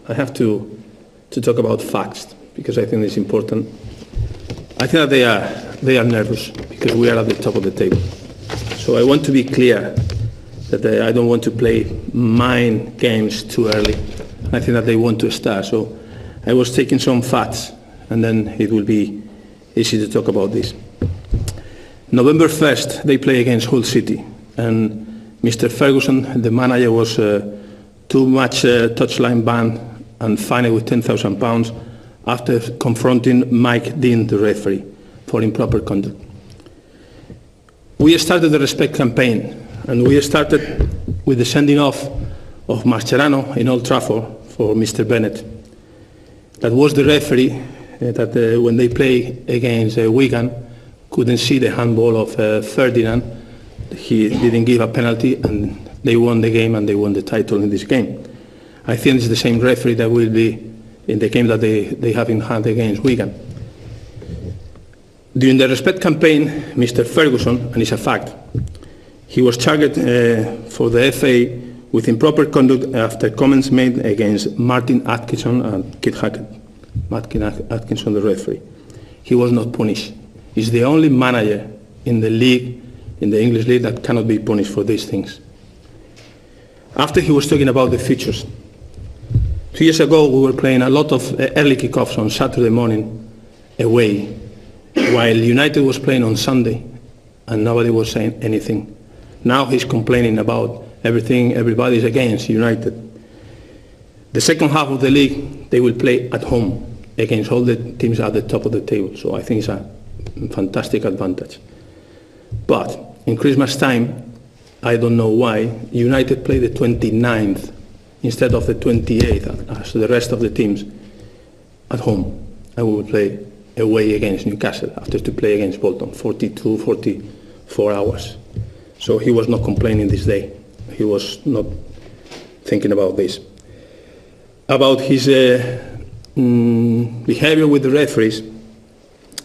I have to talk about facts because I think it's important. I think that they are nervous because we are at the top of the table. So I want to be clear that I don't want to play mind games too early. I think that they want to start. So I was taking some facts, and then it will be easy to talk about this. November 1st, they play against Hull City, and Mr. Ferguson, the manager, was too much touchline ban and fined with £10,000 after confronting Mike Dean, the referee, for improper conduct. We started the respect campaign, and we started with the sending off of Mascherano in Old Trafford for Mr. Bennett. That was the referee that when they play against Wigan couldn't see the handball of Ferdinand. He didn't give a penalty, and they won the game, and they won the title in this game. I think it's the same referee that will be in the game that they have in hand against Wigan. During the respect campaign, Mr. Ferguson, and it's a fact, he was charged for the FA with improper conduct after comments made against Martin Atkinson and Kit Hackett. Martin Atkinson, the referee. He was not punished. He's the only manager in the league, in the English league, that cannot be punished for these things. After he was talking about the futures, 2 years ago we were playing a lot of early kickoffs on Saturday morning away, while United was playing on Sunday, and nobody was saying anything. Now he's complaining about everything, everybody's against United. The second half of the league, they will play at home against all the teams at the top of the table, so I think it's a fantastic advantage. But in Christmas time, I don't know why, United play the 29th instead of the 28th as the rest of the teams at home. And we will play away against Newcastle after to play against Bolton, 42, 44 hours. So he was not complaining this day. He was not thinking about this. About his behavior with the referees,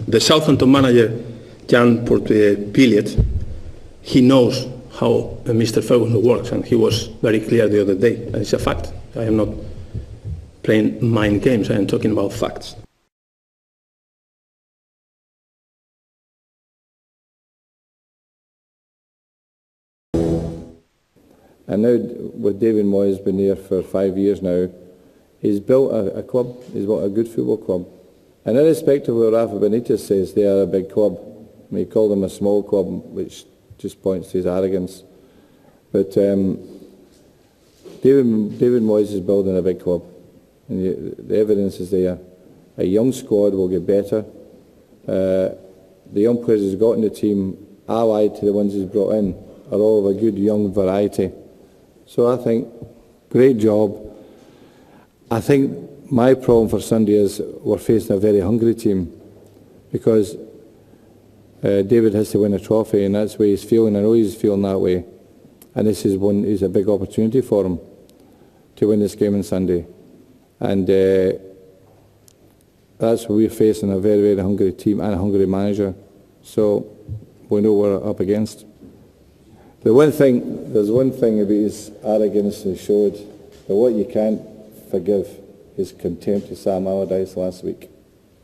the Southampton manager, Jan Portilliet, he knows how Mr. Ferguson works, and he was very clear the other day, and it's a fact. I am not playing mind games, I am talking about facts. And now, with David Moyes been there for 5 years now, he's built a club, he's built a good football club. And irrespective of what Rafa Benitez says, they are a big club. I mean, he called them a small club, which just points to his arrogance. But David Moyes is building a big club, and the evidence is there. A young squad will get better. The young players he's got in the team, allied to the ones he's brought in, are all of a good young variety. So I think, great job. I think my problem for Sunday is we're facing a very hungry team, because David has to win a trophy, and that's the way he's feeling. I know he's feeling that way. And this is a big opportunity for him to win this game on Sunday. And that's what we're facing, a very, very hungry team and a hungry manager. So we know what we're up against. There's one thing about his arrogance he showed, but what you can't forgive is contempt to Sam Allardyce last week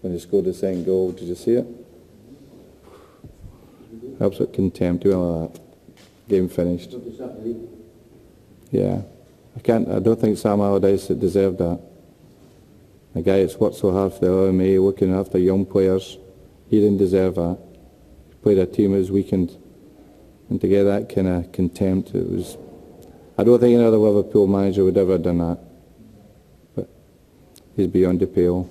when he scored the second goal. Did you see it? Absolute contempt, doing all that. Game finished. Yeah, I don't think Sam Allardyce deserved that. A guy that's worked so hard for the LMA, looking after young players, he didn't deserve that. He played a team that was weakened, and to get that kind of contempt, it was. I don't think any other Liverpool manager would ever have done that. But he's beyond the pale.